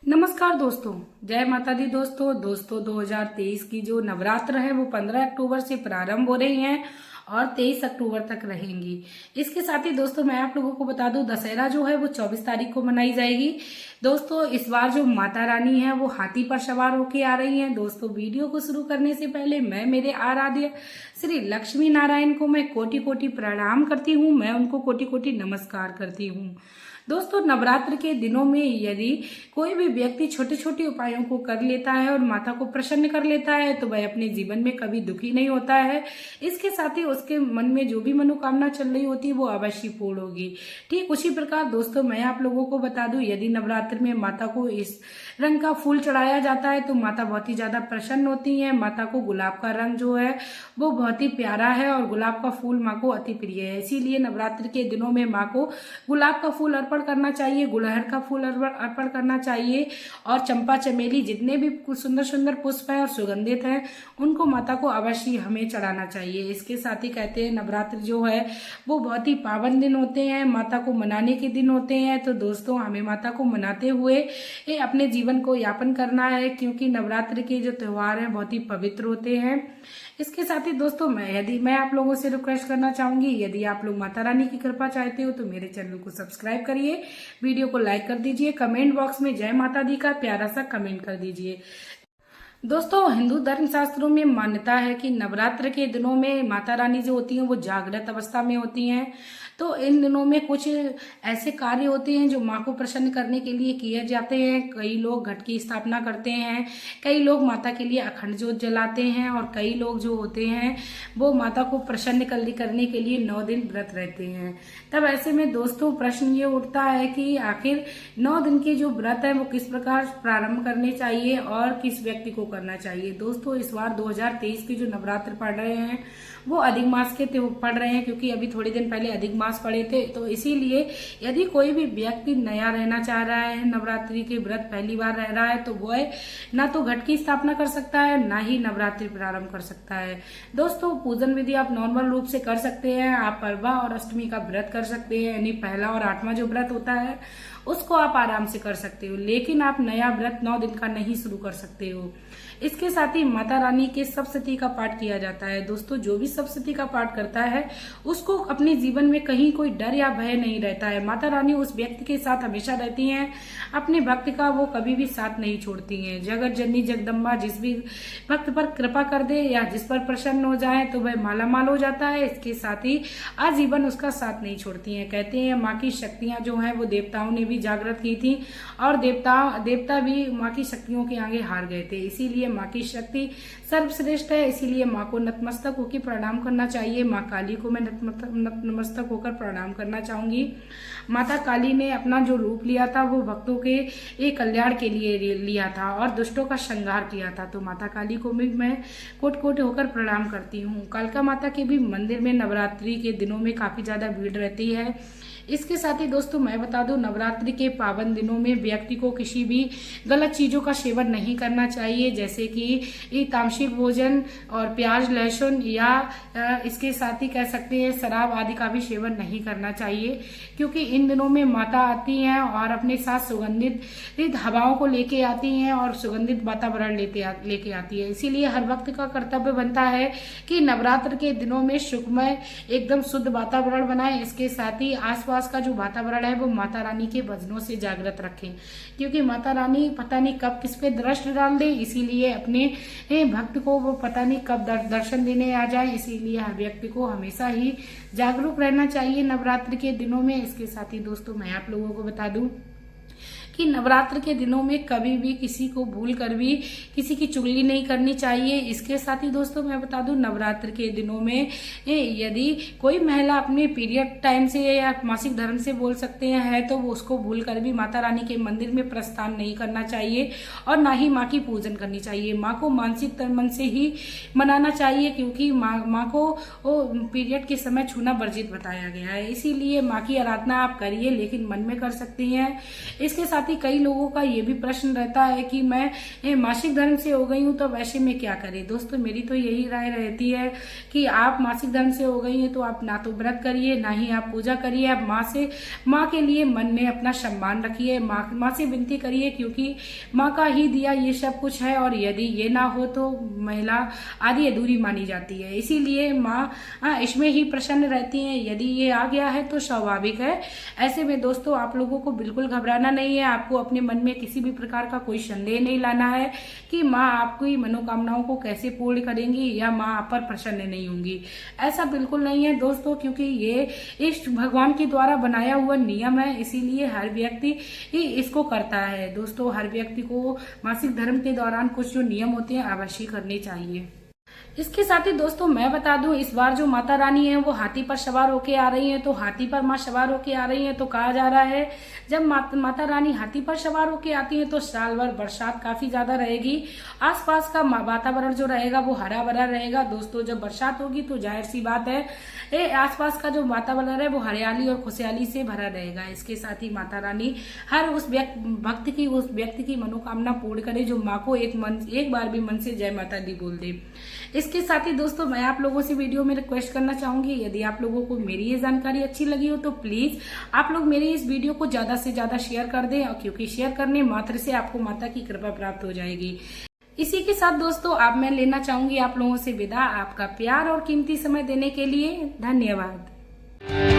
नमस्कार दोस्तों, जय माता दी। दोस्तों 2023 की जो नवरात्र है वो 15 अक्टूबर से प्रारंभ हो रही हैं और 23 अक्टूबर तक रहेंगी। इसके साथ ही दोस्तों मैं आप लोगों को बता दूं, दशहरा जो है वो 24 तारीख को मनाई जाएगी। दोस्तों इस बार जो माता रानी है वो हाथी पर सवार होके आ रही हैं। दोस्तों वीडियो को शुरू करने से पहले मैं मेरे आराध्य श्री लक्ष्मी नारायण को मैं कोटि कोटि प्रणाम करती हूँ। मैं उनको कोटि कोटि नमस्कार करती हूँ। दोस्तों नवरात्र के दिनों में यदि कोई भी व्यक्ति छोटे छोटे उपायों को कर लेता है और माता को प्रसन्न कर लेता है तो वह अपने जीवन में कभी दुखी नहीं होता है। इसके साथ ही उसके मन में जो भी मनोकामना चल रही होती है वो अवश्य पूर्ण होगी। ठीक उसी प्रकार दोस्तों मैं आप लोगों को बता दूं, यदि नवरात्र में माता को इस रंग का फूल चढ़ाया जाता है तो माता बहुत ही ज्यादा प्रसन्न होती है। माता को गुलाब का रंग जो है वो बहुत ही प्यारा है और गुलाब का फूल माँ को अति प्रिय है। इसीलिए नवरात्र के दिनों में माँ को गुलाब का फूल अर्पण करना चाहिए, गुड़हल का फूल अर्पण करना चाहिए और चंपा चमेली जितने भी सुंदर सुंदर पुष्प हैं और सुगंधित हैं उनको माता को अवश्य हमें चढ़ाना चाहिए। इसके साथ ही कहते हैं नवरात्र जो है वो बहुत ही पावन दिन होते हैं, माता को मनाने के दिन होते हैं। तो दोस्तों हमें माता को मनाते हुए अपने जीवन को यापन करना है, क्योंकि नवरात्र के जो त्योहार हैं बहुत ही पवित्र होते हैं। इसके साथ ही दोस्तों मैं आप लोगों से रिक्वेस्ट करना चाहूंगी, यदि आप लोग माता रानी की कृपा चाहते हो तो मेरे चैनल को सब्सक्राइब करिए, वीडियो को लाइक कर दीजिए, कमेंट बॉक्स में जय माता दी का प्यारा सा कमेंट कर दीजिए। दोस्तों हिंदू धर्म शास्त्रों में मान्यता है कि नवरात्र के दिनों में माता रानी जो होती हैं वो जागृत अवस्था में होती हैं। तो इन दिनों में कुछ ऐसे कार्य होते हैं जो माँ को प्रसन्न करने के लिए किए जाते हैं। कई लोग घट की स्थापना करते हैं, कई लोग माता के लिए अखंड ज्योत जलाते हैं और कई लोग जो होते हैं वो माता को प्रसन्न करने के लिए 9 दिन व्रत रहते हैं। तब ऐसे में दोस्तों प्रश्न ये उठता है कि आखिर 9 दिन के जो व्रत है वो किस प्रकार प्रारंभ करने चाहिए और किस व्यक्ति को करना चाहिए। दोस्तों इस बार 2023 के जो नवरात्र पड़ रहे हैं वो अधिक मास के पड़ रहे हैं, क्योंकि अभी थोड़े दिन पहले अधिक मास पड़े थे। तो इसीलिए यदि कोई भी व्यक्ति नया रहना चाह रहा है, नवरात्रि के व्रत पहली बार रह रहा है, तो वह ना तो घट की स्थापना कर सकता है ना ही नवरात्रि प्रारंभ कर सकता है। दोस्तों पूजन विधि आप नॉर्मल रूप से कर सकते हैं। आप परवा और अष्टमी का व्रत कर सकते हैं, यानी पहला और 8वां जो व्रत होता है उसको आप आराम से कर सकते हो, लेकिन आप नया व्रत 9 दिन का नहीं शुरू कर सकते हो। इसके साथ ही माता रानी के सप्तशती का पाठ किया जाता है। दोस्तों जो भी सप्तशती का पाठ करता है उसको अपने जीवन में कहीं कोई डर या भय नहीं रहता है। माता रानी उस व्यक्ति के साथ हमेशा रहती हैं, अपने भक्त का वो कभी भी साथ नहीं छोड़ती हैं। जगत जननी जगदम्बा जिस भी भक्त पर कृपा कर दे या जिस पर प्रसन्न हो जाए तो वह मालामाल हो जाता है। इसके साथ ही आजीवन उसका साथ नहीं छोड़ती हैं। कहते हैं माँ की शक्तियां जो है वो देवताओं ने भी जागृत की थी और देवता भी माँ की शक्तियों के आगे हार गए थे। इसीलिए माँ की शक्ति सर्वश्रेष्ठ है, इसीलिए माँ को नतमस्तक होकर प्रणाम करना चाहिए। माँ काली को मैं नतमस्तक होकर प्रणाम करना चाहूंगी। माता काली ने अपना जो रूप लिया था वो भक्तों के एक कल्याण के लिए लिया था और दुष्टों का संहार किया था। तो माता काली को भी मैं कोट कोट होकर प्रणाम करती हूँ। कालका माता के भी मंदिर में नवरात्रि के दिनों में काफी ज्यादा भीड़ रहती है। इसके साथ ही दोस्तों मैं बता दूं, नवरात्रि के पावन दिनों में व्यक्ति को किसी भी गलत चीजों का सेवन नहीं करना चाहिए, जैसे कि तामसिक भोजन और प्याज लहसुन या इसके साथ ही कह सकते हैं शराब आदि का भी सेवन नहीं करना चाहिए, क्योंकि इन दिनों में माता आती हैं और अपने साथ सुगंधित हवाओं को लेके आती हैं और सुगंधित वातावरण लेके आती है। इसीलिए हर वक्त का कर्तव्य बनता है कि नवरात्र के दिनों में सुखमय एकदम शुद्ध वातावरण बनाए। इसके साथ ही आसपास का जो वातावरण है वो माता रानी के भजनों से जागृत रखें, क्योंकि माता रानी पता नहीं कब किस पे दृष्टि डाल दे। इसीलिए अपने भक्त को वो पता नहीं कब दर्शन देने आ जाए। इसीलिए हर व्यक्ति को हमेशा ही जागरूक रहना चाहिए नवरात्र के दिनों में। इसके साथ ही दोस्तों मैं आप लोगों को बता दूं कि नवरात्र के दिनों में कभी भी किसी को भूल कर भी किसी की चुगली नहीं करनी चाहिए। इसके साथ ही दोस्तों मैं बता दूं, नवरात्र के दिनों में यदि कोई महिला अपने पीरियड टाइम से या मासिक धर्म से बोल सकते हैं तो वो उसको भूल कर भी माता रानी के मंदिर में प्रस्थान नहीं करना चाहिए और ना ही माँ की पूजन करनी चाहिए। माँ को मानसिक मन से ही मनाना चाहिए, क्योंकि माँ को पीरियड के समय छूना वर्जित बताया गया है। इसीलिए माँ की आराधना आप करिए, लेकिन मन में कर सकती हैं। इसके साथ साथ ही कई लोगों का ये भी प्रश्न रहता है कि मैं मासिक धर्म से हो गई हूँ तो वैसे में क्या करें। दोस्तों मेरी तो यही राय रहती है कि आप मासिक धर्म से हो गई हैं तो आप ना तो व्रत करिए, ना ही आप पूजा करिए। आप माँ के लिए मन में अपना सम्मान रखिए, माँ से विनती करिए, क्योंकि माँ का ही दिया ये सब कुछ है, और यदि ये ना हो तो महिला आदि अधूरी मानी जाती है। इसीलिए माँ इसमें ही प्रसन्न रहती हैं। यदि ये आ गया है तो स्वाभाविक है। ऐसे में दोस्तों आप लोगों को बिल्कुल घबराना नहीं है। आपको अपने मन में किसी भी प्रकार का कोई संदेह नहीं लाना है कि माँ आपकी मनोकामनाओं को कैसे पूर्ण करेंगी या माँ आप पर प्रसन्न नहीं होंगी। ऐसा बिल्कुल नहीं है दोस्तों, क्योंकि ये इष्ट भगवान के द्वारा बनाया हुआ नियम है, इसीलिए हर व्यक्ति ही इसको करता है। दोस्तों हर व्यक्ति को मासिक धर्म के दौरान कुछ जो नियम होते हैं अवश्य करने चाहिए। इसके साथ ही दोस्तों मैं बता दूं, इस बार जो माता रानी है वो हाथी पर सवार होके आ रही हैं। तो हाथी पर माँ सवार होके आ रही हैं तो कहा जा रहा है जब माता रानी हाथी पर सवार होके आती हैं तो साल भर बरसात काफी ज्यादा रहेगी। आसपास का वातावरण जो रहेगा वो हरा भरा रहेगा। दोस्तों जब बरसात होगी तो जाहिर सी बात है आसपास का जो वातावरण है वो हरियाली और खुशहाली से भरा रहेगा। इसके साथ ही माता रानी हर उस व्यक्ति की मनोकामना पूर्ण करे जो माँ को एक बार भी मन से जय माता दी बोल दे। इसके साथ ही दोस्तों मैं आप लोगों से वीडियो में रिक्वेस्ट करना चाहूंगी, यदि आप लोगों को मेरी ये जानकारी अच्छी लगी हो तो प्लीज आप लोग मेरी इस वीडियो को ज्यादा से ज्यादा शेयर कर दें, और क्योंकि शेयर करने मात्र से आपको माता की कृपा प्राप्त हो जाएगी। इसी के साथ दोस्तों अब मैं लेना चाहूंगी आप लोगों से विदा। आपका प्यार और कीमती समय देने के लिए धन्यवाद।